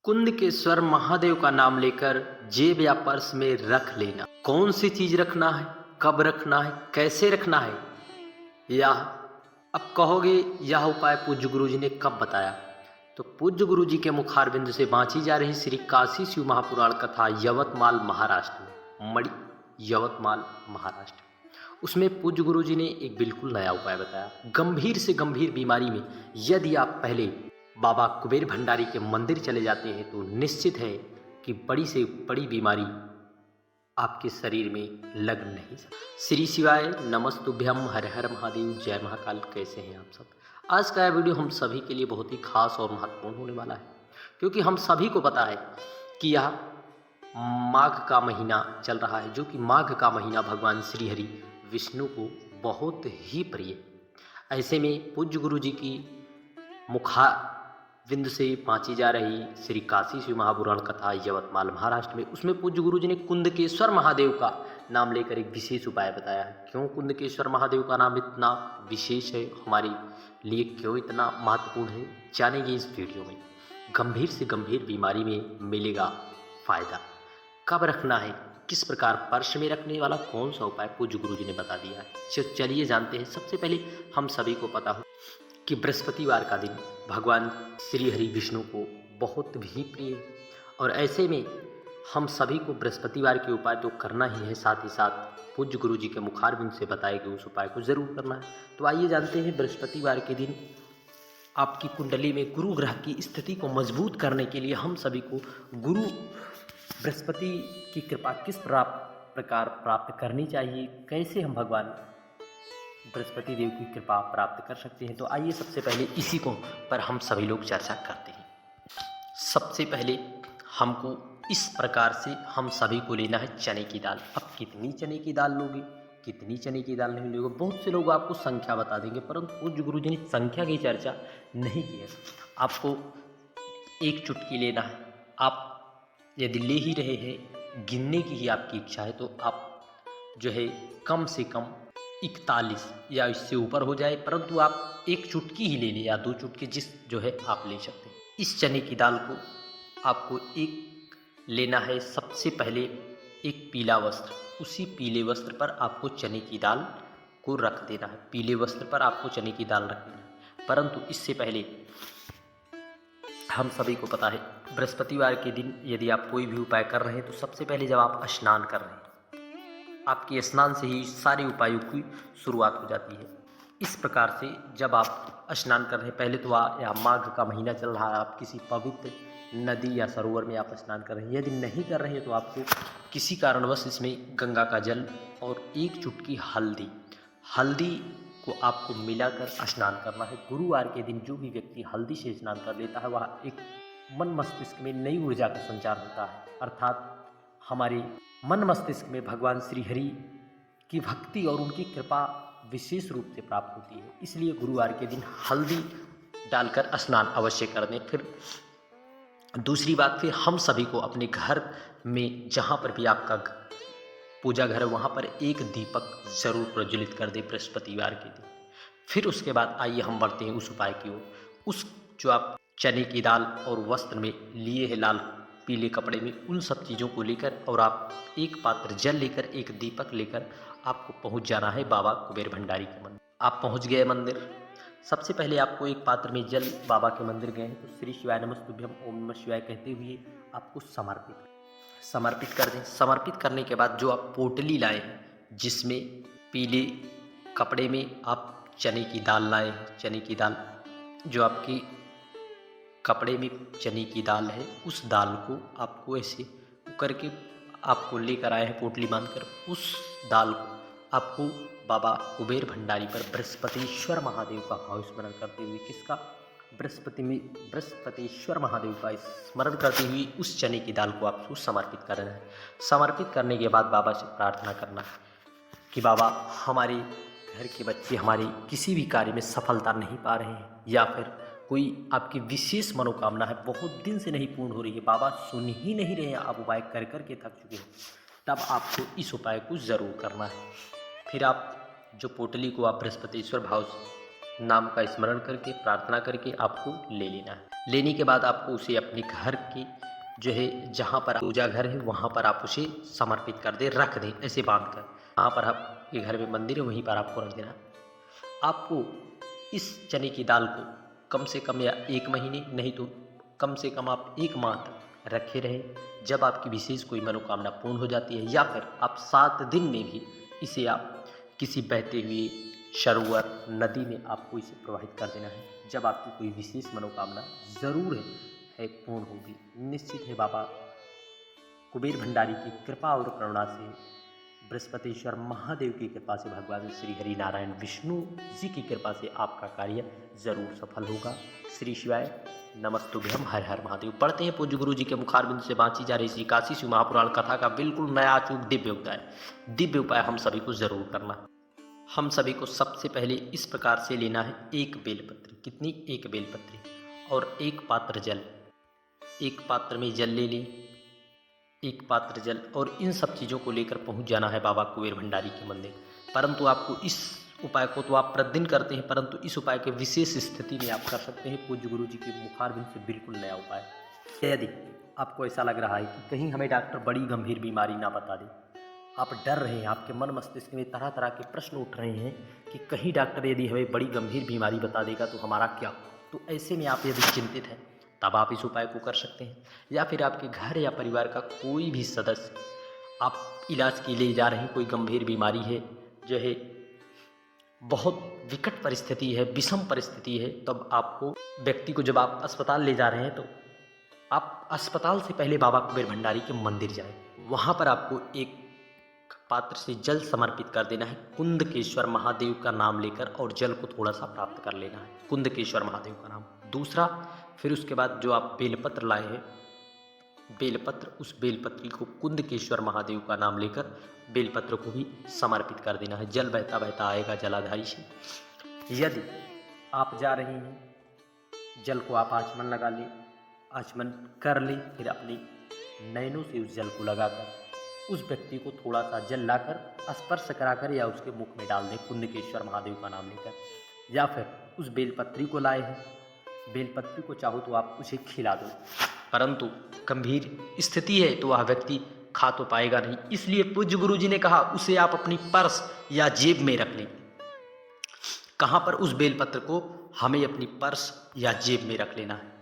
कुंदकेश्वर महादेव का नाम लेकर जेब या पर्स में रख लेना। कौन सी चीज रखना है, कब रखना है, कैसे रखना है, या अब कहोगे यह उपाय पूज्य गुरु जी ने कब बताया। तो पूज्य गुरु जी के मुखारबिंद से बांची जा रही श्री काशी शिव महापुराण कथा यवतमाल महाराष्ट्र में, मणि यवतमाल महाराष्ट्र, उसमें पूज्य गुरु जी ने एक बिल्कुल नया उपाय बताया। गंभीर से गंभीर बीमारी में यदि आप पहले बाबा कुबेर भंडारी के मंदिर चले जाते हैं तो निश्चित है कि बड़ी से बड़ी बीमारी आपके शरीर में लग नहीं सकती। श्री शिवाय नमस्तुभ्यम, हर हर महादेव, जय महाकाल। कैसे हैं आप सब। आज का यह वीडियो हम सभी के लिए बहुत ही खास और महत्वपूर्ण होने वाला है, क्योंकि हम सभी को पता है कि यह माघ का महीना चल रहा है, जो कि माघ का महीना भगवान श्री हरि विष्णु को बहुत ही प्रिय। ऐसे में पूज्य गुरु जी की मुखारविंद से बांची जा रही श्री काशी शिव महापुराण कथा यवतमाल महाराष्ट्र में, उसमें पूज्य गुरु जी ने कुंदकेश्वर महादेव का नाम लेकर एक विशेष उपाय बताया है। क्यों कुंदकेश्वर महादेव का नाम इतना विशेष है, हमारे लिए क्यों इतना महत्वपूर्ण है, जानेंगे इस वीडियो में। गंभीर से गंभीर बीमारी में मिलेगा फायदा, कब रखना है, किस प्रकार पर्स में रखने वाला कौन सा उपाय पूज्य गुरु जी ने बता दिया है। चलिए जानते हैं। सबसे पहले हम सभी को पता हो कि बृहस्पतिवार का दिन भगवान श्री हरि विष्णु को बहुत भी प्रिय, और ऐसे में हम सभी को बृहस्पतिवार के उपाय तो करना ही है, साथ ही साथ पूज्य गुरु जी के मुखारबिंद से बताए गए उस उपाय को जरूर करना है। तो आइए जानते हैं। बृहस्पतिवार के दिन आपकी कुंडली में गुरु ग्रह की स्थिति को मजबूत करने के लिए हम सभी को गुरु बृहस्पति की कृपा किस प्रकार प्राप्त करनी चाहिए, कैसे हम भगवान बृहस्पति देव की कृपा प्राप्त कर सकते हैं। तो आइए सबसे पहले इसी को पर हम सभी लोग चर्चा करते हैं। सबसे पहले हमको इस प्रकार से हम सभी को लेना है चने की दाल। अब कितनी चने की दाल लोगे, कितनी चने की दाल नहीं लोगे, बहुत से लोग आपको संख्या बता देंगे, परंतु पूज्य गुरु जी ने संख्या की चर्चा नहीं की है। आपको एक चुटकी लेना है। आप यदि ले ही रहे हैं, गिनने की ही आपकी इच्छा है, तो आप जो है कम से कम 41 या इससे ऊपर हो जाए, परंतु आप एक चुटकी ही ले लें या 2 चुटकी, जिस जो है आप ले सकते हैं। इस चने की दाल को आपको एक लेना है। सबसे पहले एक पीला वस्त्र, उसी पीले वस्त्र पर आपको चने की दाल को रख देना है। पीले वस्त्र पर आपको चने की दाल रख देना है। परंतु इससे पहले हम सभी को पता है, बृहस्पतिवार के दिन यदि आप कोई भी उपाय कर रहे हैं तो सबसे पहले जब आप स्नान कर रहे हैं, आपके स्नान से ही सारे उपायों की शुरुआत हो जाती है। इस प्रकार से जब आप स्नान कर रहे हैं, पहले तो यहाँ माघ का महीना चल रहा है, आप किसी पवित्र नदी या सरोवर में आप स्नान कर रहे हैं। यदि नहीं कर रहे हैं तो आपको किसी कारणवश इसमें गंगा का जल और एक चुटकी हल्दी को आपको मिलाकर स्नान करना है। गुरुवार के दिन जो भी व्यक्ति हल्दी से स्नान कर लेता है, वह एक मन मस्तिष्क में नई ऊर्जा का संचार होता है, अर्थात हमारे मन मस्तिष्क में भगवान श्री हरि की भक्ति और उनकी कृपा विशेष रूप से प्राप्त होती है। इसलिए गुरुवार के दिन हल्दी डालकर स्नान अवश्य कर दें। फिर दूसरी बात, फिर हम सभी को अपने घर में जहाँ पर भी आपका पूजा घर है, वहाँ पर एक दीपक जरूर प्रज्वलित कर दे बृहस्पतिवार के दिन। फिर उसके बाद आइए हम बढ़ते हैं उस उपाय की ओर। उस जो आप चने की दाल और वस्त्र में लिए हैं, लाल पीले कपड़े में, उन सब चीज़ों को लेकर और आप एक पात्र जल लेकर, एक दीपक लेकर आपको पहुंच जाना है बाबा कुबेर भंडारी के मंदिर। आप पहुंच गए मंदिर। सबसे पहले आपको एक पात्र में जल, बाबा के मंदिर गए हैं तो श्री शिवाय नमस्तुभ्यम ओम नमः शिवाय कहते हुए आपको समर्पित कर दें। समर्पित करने के बाद जो आप पोटली लाए हैं, जिसमें पीले कपड़े में आप चने की दाल लाए हैं, चने की दाल जो आपकी कपड़े में चने की दाल है, उस दाल को आपको ऐसे करके आपको लेकर आए हैं पोटली बांधकर। उस दाल को आपको बाबा कुबेर भंडारी पर बृहस्पतिश्वर महादेव का भाव स्मरण करते हुए, किसका, बृहस्पतिश्वर महादेव का स्मरण करते हुए उस चने की दाल को आपको समर्पित करना है। समर्पित करने के बाद बाबा से प्रार्थना करना है कि बाबा, हमारे घर के बच्चे हमारे किसी भी कार्य में सफलता नहीं पा रहे हैं, या फिर कोई आपकी विशेष मनोकामना है, बहुत दिन से नहीं पूर्ण हो रही है, बाबा सुन ही नहीं रहे हैं, आप उपाय कर कर के थक चुके हैं, तब आपको इस उपाय को ज़रूर करना है। फिर आप जो पोटली को आप बृहस्पतिश्वर भाव नाम का स्मरण करके प्रार्थना करके आपको ले लेना है। लेने के बाद आपको उसे अपने घर की जो है जहाँ पर पूजा घर है वहाँ पर आप उसे समर्पित कर दें, रख दें ऐसे बांध कर। वहाँ पर आपके घर में मंदिर है वहीं पर आपको रख देना। आपको इस चने की दाल को कम से कम या 1 महीने नहीं तो कम से कम आप 1 माह तक रखे रहें। जब आपकी विशेष कोई मनोकामना पूर्ण हो जाती है या फिर आप 7 दिन में भी इसे आप किसी बहते हुए सरोवर नदी में आपको इसे प्रवाहित कर देना है। जब आपकी कोई विशेष मनोकामना ज़रूर है पूर्ण होगी। निश्चित है बाबा कुबेर भंडारी की कृपा और करुणा से, बृहस्पतिश्वर महादेव की कृपा से, भगवान श्री हरि नारायण विष्णु जी की कृपा से आपका कार्य जरूर सफल होगा। श्री शिवाय नमस्तुभ्यम, हर हर महादेव। पढ़ते हैं पूज्य गुरु जी के मुखारबिंद से बाँची जा रही श्री काशी शिव महापुराण कथा का बिल्कुल नया अचूक दिव्य उपाय। दिव्य उपाय हम सभी को जरूर करना। हम सभी को सबसे पहले इस प्रकार से लेना है 1 बेलपत्री। कितनी? 1 बेलपत्री और 1 पात्र जल। 1 पात्र में जल ले लें, 1 पात्र जल, और इन सब चीज़ों को लेकर पहुंच जाना है बाबा कुबेर भंडारी के मंदिर। परंतु आपको इस उपाय को तो आप प्रतिदिन करते हैं, परंतु इस उपाय के विशेष स्थिति में आप कर सकते हैं पूज्य गुरु जी के मुखारबिंद से बिल्कुल नया उपाय। यदि आपको ऐसा लग रहा है कि कहीं हमें डॉक्टर बड़ी गंभीर बीमारी ना बता दे, आप डर रहे हैं, आपके मन मस्तिष्क में तरह तरह के प्रश्न उठ रहे हैं कि कहीं डॉक्टर यदि हमें बड़ी गंभीर बीमारी बता देगा तो हमारा क्या हो, तो ऐसे में आप यदि चिंतित हैं तब आप इस उपाय को कर सकते हैं। या फिर आपके घर या परिवार का कोई भी सदस्य आप इलाज के लिए जा रहे हैं, कोई गंभीर बीमारी है, जो है बहुत विकट परिस्थिति है, विषम परिस्थिति है, तब आपको व्यक्ति को जब आप अस्पताल ले जा रहे हैं तो आप अस्पताल से पहले बाबा कुबेर भंडारी के मंदिर जाएं। वहाँ पर आपको एक पात्र से जल समर्पित कर देना है कुंदकेश्वर महादेव का नाम लेकर, और जल को थोड़ा सा प्राप्त कर लेना है कुंदकेश्वर महादेव का नाम। दूसरा, फिर उसके बाद जो आप बेलपत्र लाए हैं, बेलपत्र, उस बेलपत्री को कुंदकेश्वर महादेव का नाम लेकर बेलपत्र को भी समर्पित कर देना है। जल बहता बहता आएगा जलाधारी से। यदि आप जा रहे हैं, जल को आप आचमन लगा लें, आचमन कर लें, फिर अपने नयनों से उस जल को लगाकर उस व्यक्ति को थोड़ा सा जल लाकर स्पर्श कराकर या उसके मुख में डाल दें कुंदकेश्वर महादेव का नाम लेकर। या फिर उस बेलपत्री को लाए हैं, बेलपत्री को चाहो तो आप उसे खिला दो, परंतु गंभीर स्थिति है तो वह व्यक्ति खा तो पाएगा नहीं, इसलिए पूज्य गुरु जी ने कहा उसे आप अपनी पर्स या जेब में रख लें। कहाँ पर? उस बेलपत्र को हमें अपनी पर्स या जेब में रख लेना है।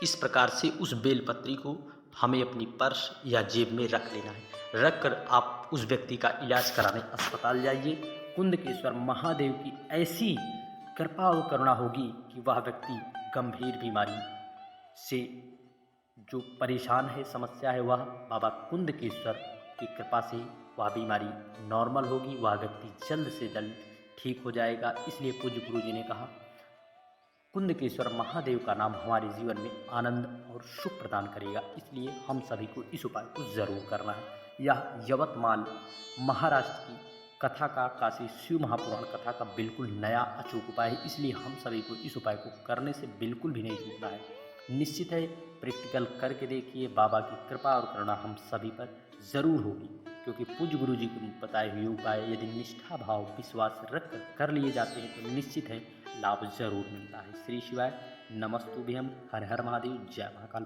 इस प्रकार से उस बेलपत्री को हमें अपनी पर्स या जेब में रख लेना है। रख कर आप उस व्यक्ति का इलाज कराने अस्पताल जाइए। कुंदकेश्वर महादेव की ऐसी कृपा और करुणा होगी कि वह व्यक्ति गंभीर बीमारी से जो परेशान है, समस्या है, वह बाबा कुंदकेश्वर की कृपा से वह बीमारी नॉर्मल होगी, वह व्यक्ति जल्द से जल्द ठीक हो जाएगा। इसलिए पूज्य गुरु जी ने कहा कुंदकेश्वर महादेव का नाम हमारे जीवन में आनंद और सुख प्रदान करेगा, इसलिए हम सभी को इस उपाय को जरूर करना है। यह यवतमाल महाराष्ट्र की कथा का, काशी शिव महापुराण कथा का बिल्कुल नया अचूक उपाय है, इसलिए हम सभी को इस उपाय को करने से बिल्कुल भी नहीं चूकना है। निश्चित है प्रैक्टिकल करके देखिए, बाबा की कृपा और करुणा हम सभी पर ज़रूर होगी, क्योंकि पूज्य गुरु जी को बताए हुए उपाय यदि निष्ठा भाव विश्वास रख कर लिए जाते हैं तो निश्चित है लाभ जरूर मिलता है। श्री शिवाय नमस्तुभ्यम, हर हर महादेव, जय महाकाल।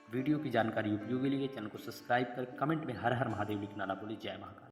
वीडियो की जानकारी उपयोगी लगे चैनल को सब्सक्राइब कर कमेंट में हर हर महादेव लिखना ना भूलें। जय महाकाल।